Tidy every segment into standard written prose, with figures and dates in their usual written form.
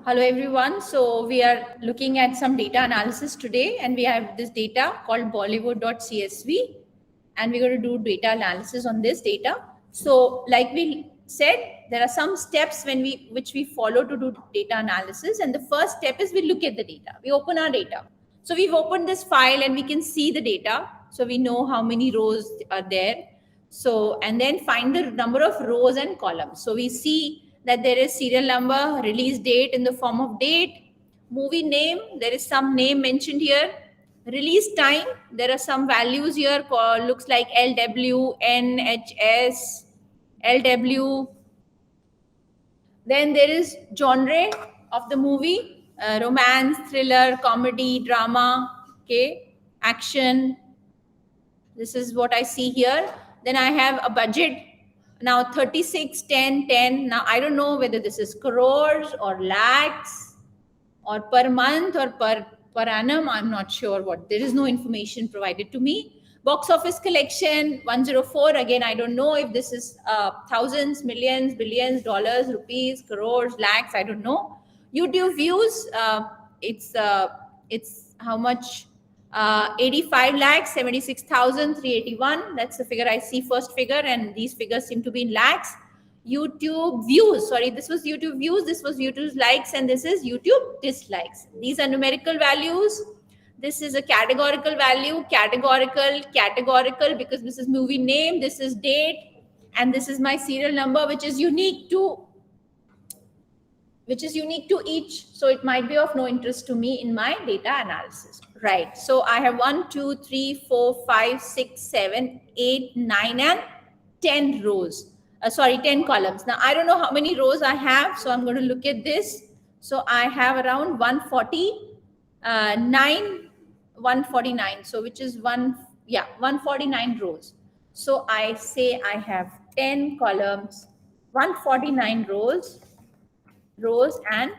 Hello everyone. So we are looking at some data analysis today, and we have this data called Bollywood.csv, and we're going to do data analysis on this data. So like we said, there are some steps which we follow to do data analysis, and the first step is we look at the data. We open our data. So we've opened this file and we can see the data. So we know how many rows are there. So, and then find the number of rows and columns. So we see that there is serial number, release date in the form of date, movie name, there is some name mentioned here, release time, there are some values here called, looks like LW, NHS, LW. Then there is genre of the movie, romance, thriller, comedy, drama, okay, action. This is what I see here. Then I have a budget. Now 36, 10, 10. Now I don't know whether this is crores or lakhs or per month or per annum. I'm not sure what. There is no information provided to me. Box office collection 104. Again, I don't know if this is thousands, millions, billions, dollars, rupees, crores, lakhs. I don't know. YouTube views. It's how much? 85 lakhs 76,381. That's the figure I see, first figure, and these figures seem to be in lakhs. YouTube views, sorry, this was YouTube views, this was YouTube's likes, and this is YouTube dislikes. These are numerical values. This is a categorical value, categorical, because this is movie name, this is date, and this is my serial number, which is unique to each. So it might be of no interest to me in my data analysis. Right. So I have 1, 2, 3, 4, 5, 6, 7, 8, 9, and 10 rows. 10 columns. Now I don't know how many rows I have. So I'm going to look at this. So I have around 149. So which is 149 rows. So I say I have 10 columns, 149 rows and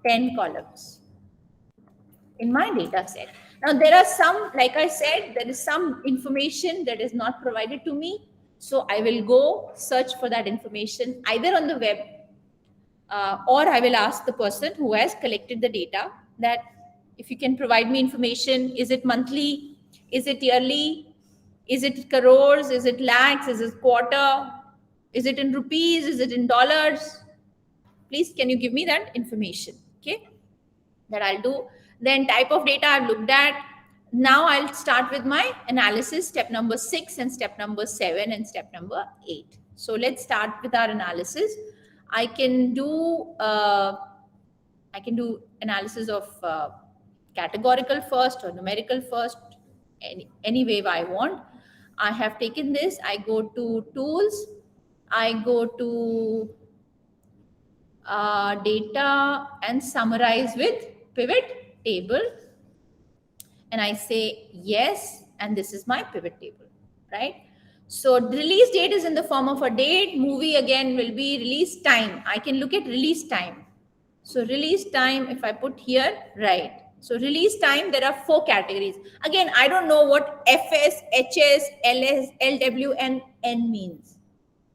10 columns in my data set. Now there are some, like I said, there is some information that is not provided to me. So I will go search for that information either on the web or I will ask the person who has collected the data that if you can provide me information, is it monthly, is it yearly, is it crores, is it lakhs, is it quarter, is it in rupees, is it in dollars? Please, can you give me that information? Okay, that I'll do. Then type of data I've looked at. Now I'll start with my analysis, step number 6 and step number 7 and step number 8. So let's start with our analysis. I can do analysis of categorical first or numerical first, any way I want. I have taken this. I go to tools. I go to data and summarize with pivot table, and I say yes, and this is my pivot table, right? So release date is in the form of a date. Movie again will be release time. I can look at release time. So release time, if I put here, right? So release time, there are 4 categories. Again, I don't know what FS, HS, LS, LW, and N means.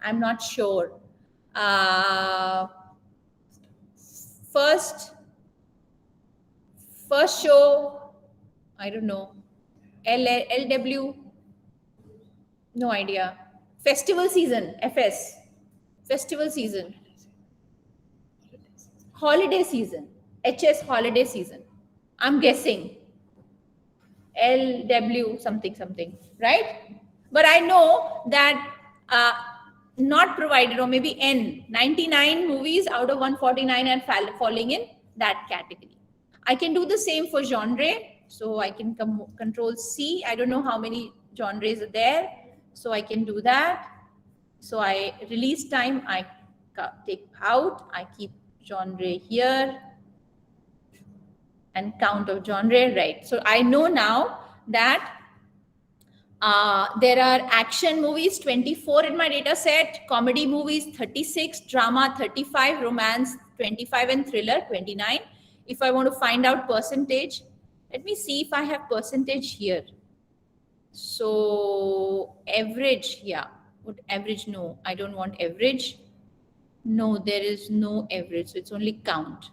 I'm not sure. First show, I don't know. LW, no idea. Festival season, FS. Festival season. Holiday season, HS, holiday season. I'm guessing. LW, something, right? But I know that not provided, or maybe N, 99 movies out of 149 and falling in that category. I can do the same for genre. So I can control C. I don't know how many genres are there. So I can do that. So I release time, I take out, I keep genre here and count of genre, right? So I know now that there are action movies 24 in my data set, comedy movies 36, drama 35, romance 25, and thriller 29. If I want to find out percentage, let me see if I have percentage here. So average, yeah. Would average? No, I don't want average. No, there is no average. So it's only count.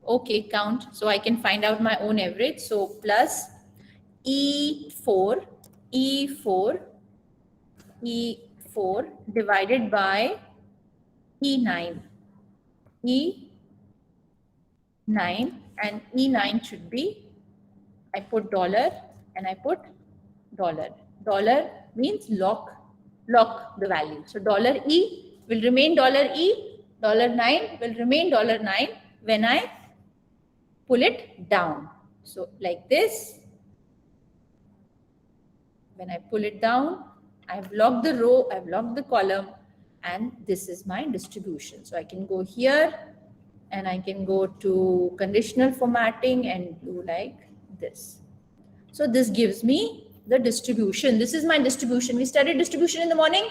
Okay, count. So I can find out my own average. So plus E4, E4, E4 divided by E9. E9, and E9 should be, I put dollar and I put dollar. Dollar means lock the value. So dollar E will remain dollar E, $9 will remain $9 when I pull it down. So like this, when I pull it down, I've locked the row, I've locked the column, and this is my distribution. So I can go here and I can go to conditional formatting and do like this. So this gives me the distribution. This is my distribution. We studied distribution in the morning.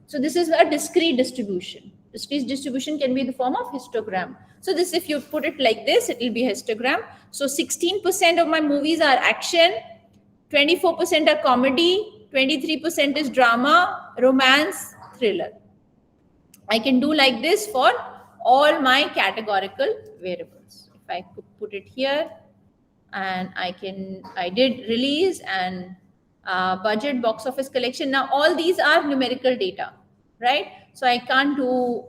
So this is a discrete distribution. Discrete distribution can be in the form of histogram. So this, if you put it like this, it will be histogram. So 16% of my movies are action, 24% are comedy, 23% is drama, romance, thriller. I can do like this for all my categorical variables. If I could put it here, and I did release and budget, box office collection. Now all these are numerical data, right? So I can't do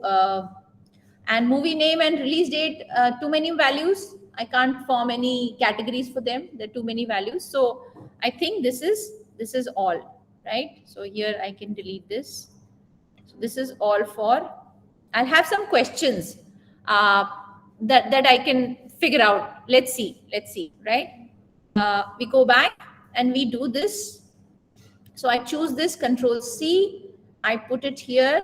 and movie name and release date, too many values. I can't form any categories for them. There are too many values. So I think this is all, right? So here I can delete this. So this is all for. I'll have some questions that I can figure out. Let's see, right? We go back and we do this. So I choose this, Control C. I put it here,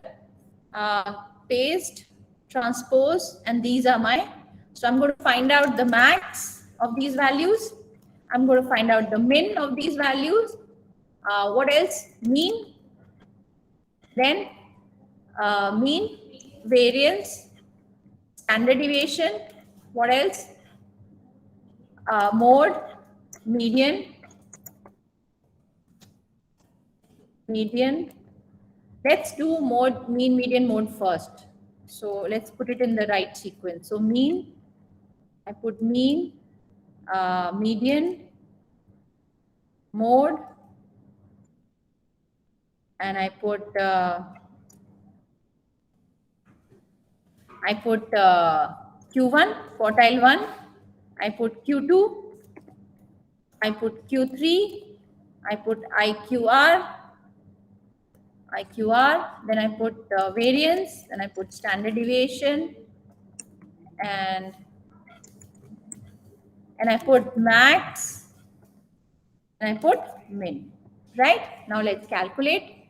paste, transpose, and these are my. So I'm going to find out the max of these values. I'm going to find out the min of these values. What else? Mean. Then mean, variance, standard deviation. What else? Mode, median. Let's do mode, mean, median, mode first. So let's put it in the right sequence. So mean, I put mean, median, mode, and I put Q1, quartile 1. I put Q2. I put Q3. I put IQR. Then I put variance, then I put standard deviation, and I put max, and I put min. Right? Now let's calculate.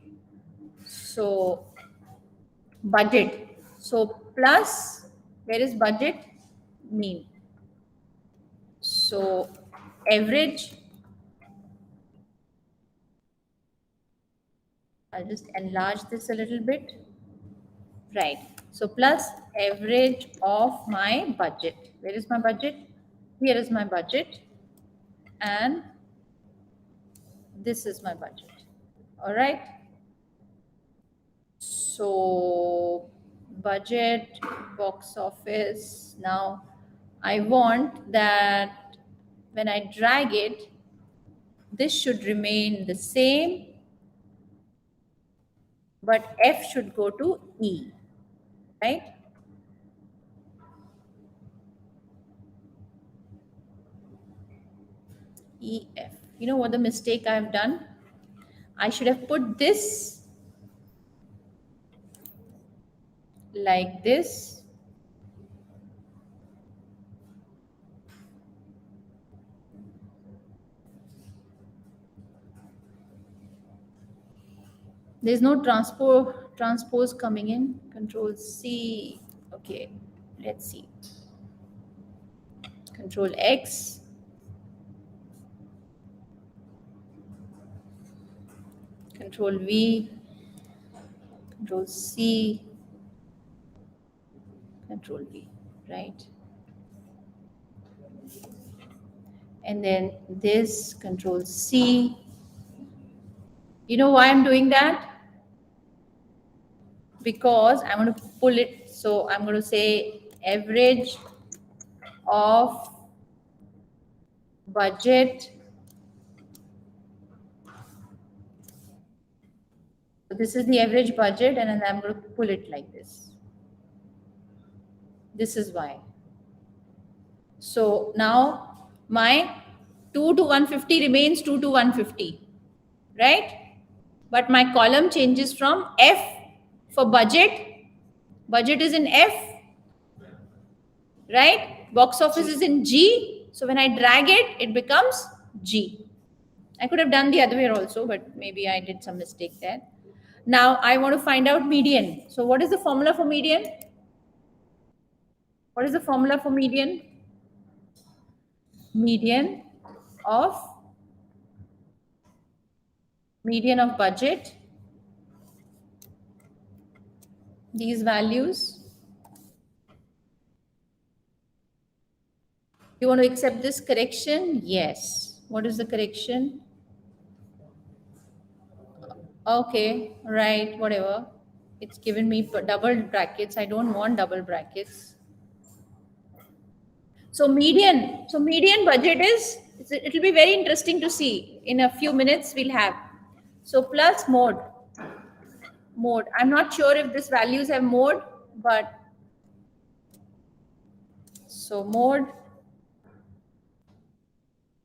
So budget. So plus, where is budget? Mean. So average. I'll just enlarge this a little bit. Right. So plus average of my budget. Where is my budget? Here is my budget. And this is my budget. All right. So budget, box office. Now I want that when I drag it, this should remain the same, but F should go to E, right? EF. You know what the mistake I've done? I should have put this like this. There's no transpose coming in. Control C. Okay, let's see. Control X. Control V. Control C. Control V, right? And then this, Control C. You know why I'm doing that? because I'm going to pull it. So I'm going to say average of budget. So this is the average budget, and then I'm going to pull it like this. This is why. So now my 2 to 150 remains 2 to 150, right? But my column changes from F for budget. Budget is in F, right? Box office is in G. So when I drag it, it becomes G. I could have done the other way also, but maybe I did some mistake there. Now I want to find out median. So what is the formula for median? What is the formula for median? Median of budget. These values. You want to accept this correction? Yes. What is the correction? Okay, right, whatever. It's given me double brackets. I don't want double brackets. So median budget is, it'll be very interesting to see. In a few minutes we'll have. So plus mode. I'm not sure if these values have mode, but so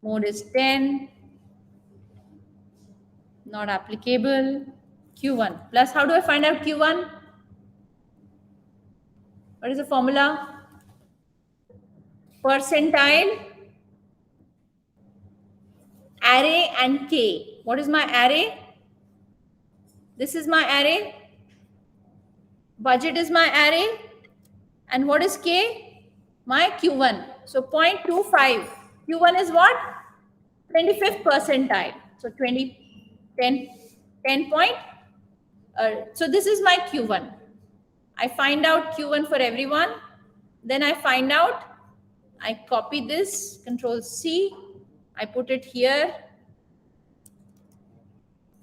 mode is 10, not applicable. Q1 plus, how do I find out Q1? What is the formula? Percentile, array, and K. What is my array? This is my array. Budget is my array. And what is K? My Q1. So 0.25. Q1 is what? 25th percentile. So 10 point. So this is my Q1. I find out Q1 for everyone. Then I find out, I copy this, Control C. I put it here.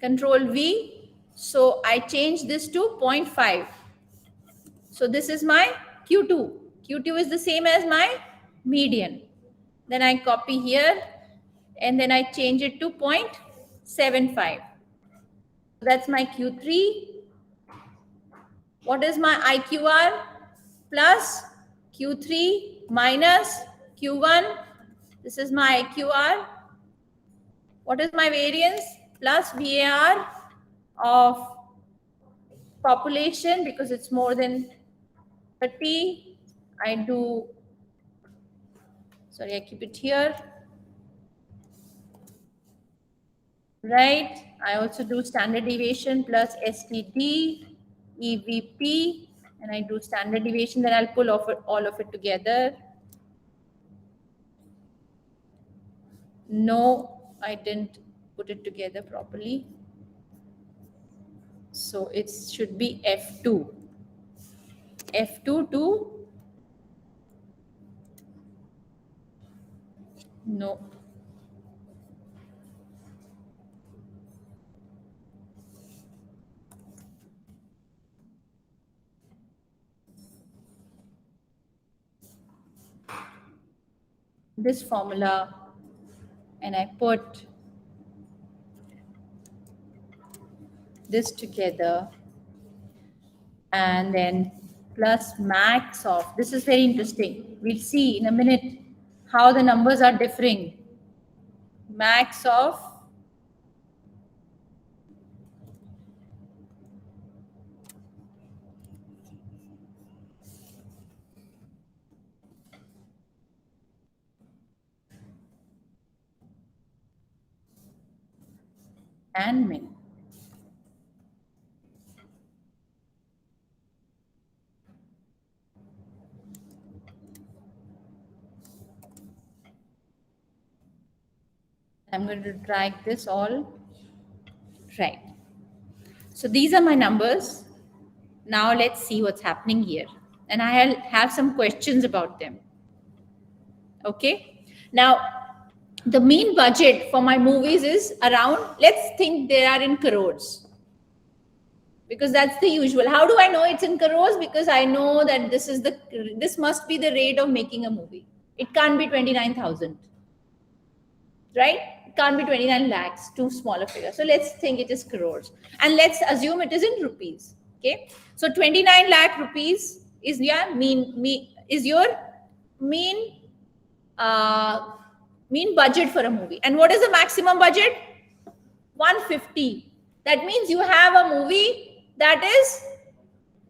Control V. So I change this to 0.5. So this is my Q2. Q2 is the same as my median. Then I copy here and then I change it to 0.75. That's my Q3. What is my IQR? Plus Q3 minus Q1. This is my IQR. What is my variance? Plus VAR of population, because it's more than 30. I keep it here. Right. I also do standard deviation plus STD, EVP, and I do standard deviation. Then I'll pull off all of it together. No, I didn't put it together properly. So it should be F2. F2 to, no. This formula, and I put this together, and then plus max of, this is very interesting. We'll see in a minute how the numbers are differing. Max of and min. I'm going to drag this all. Right. So these are my numbers. Now let's see what's happening here. And I'll have some questions about them. Okay. Now, the mean budget for my movies is around, let's think they are in crores. because that's the usual. How do I know it's in crores? Because I know that this must be the rate of making a movie. It can't be 29,000, right? It can't be 29 lakhs, too small a figure. So let's think it is crores, and let's assume it is in rupees. Okay, so 29 lakh rupees is your mean mean budget for a movie. And what is the maximum budget? 150. That means you have a movie that is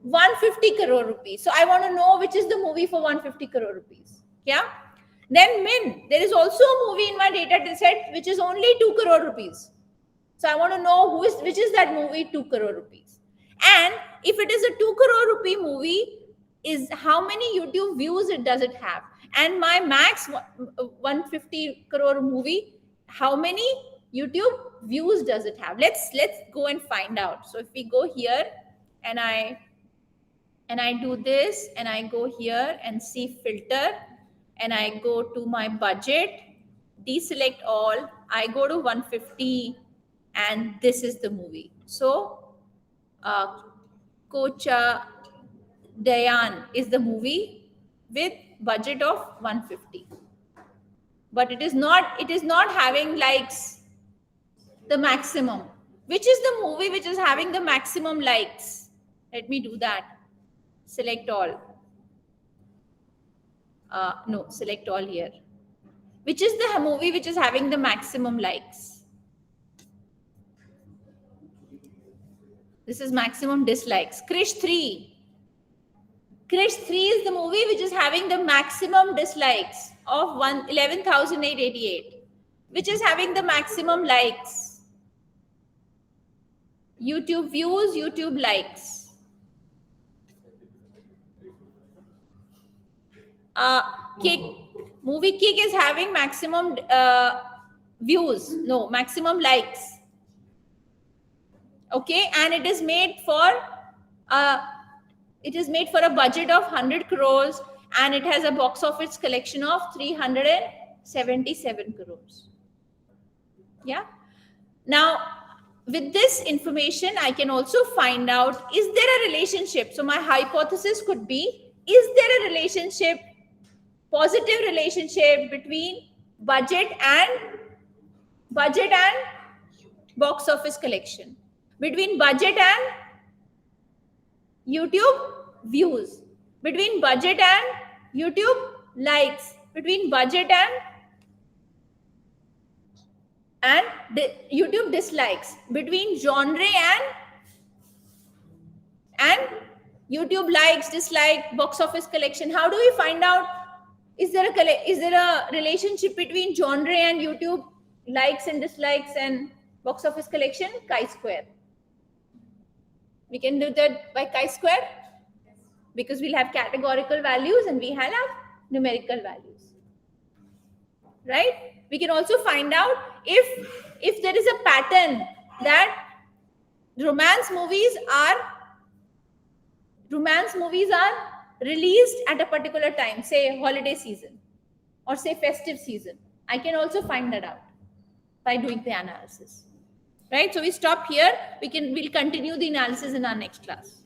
150 crore rupees. So I want to know which is the movie for 150 crore rupees. Yeah. Then min, there is also a movie in my data set which is only 2 crore rupees. So I want to know which is that movie, 2 crore rupees. And if it is a 2 crore rupee movie, is how many YouTube views does it have? And my max 150 crore movie, how many YouTube views does it have? Let's go and find out. So if we go here and I do this, and I go here and see filter, and I go to my budget, deselect all, I go to 150, and this is the movie. So Kocha Dayan is the movie with budget of 150, but it is not having likes, the maximum. Which is the movie which is having the maximum likes? Let me do that. Select all. No, select all here. Which is the movie which is having the maximum likes? This is maximum dislikes. Krish 3. Krish 3 is the movie which is having the maximum dislikes of 11,888. Which is having the maximum likes? YouTube views, YouTube likes. Kick. Movie Kick is having maximum views. No, maximum likes. Okay, and it is made for a budget of 100 crores, and it has a box office collection of 377 crores. Yeah. Now, with this information, I can also find out, is there a relationship? So my hypothesis could be, is there a relationship, positive relationship between budget and box office collection, between budget and YouTube views, between budget and YouTube likes, between budget and YouTube dislikes, between genre and YouTube likes, dislike, box office collection. How do we find out? Is there a relationship between genre and YouTube likes and dislikes and box office collection? Chi-square. We can do that by chi-square, because we'll have categorical values and we have numerical values, right? We can also find out if there is a pattern that romance movies are released at a particular time, say holiday season or say festive season. I can also find that out by doing the analysis, right? So we stop here. We'll continue the analysis in our next class.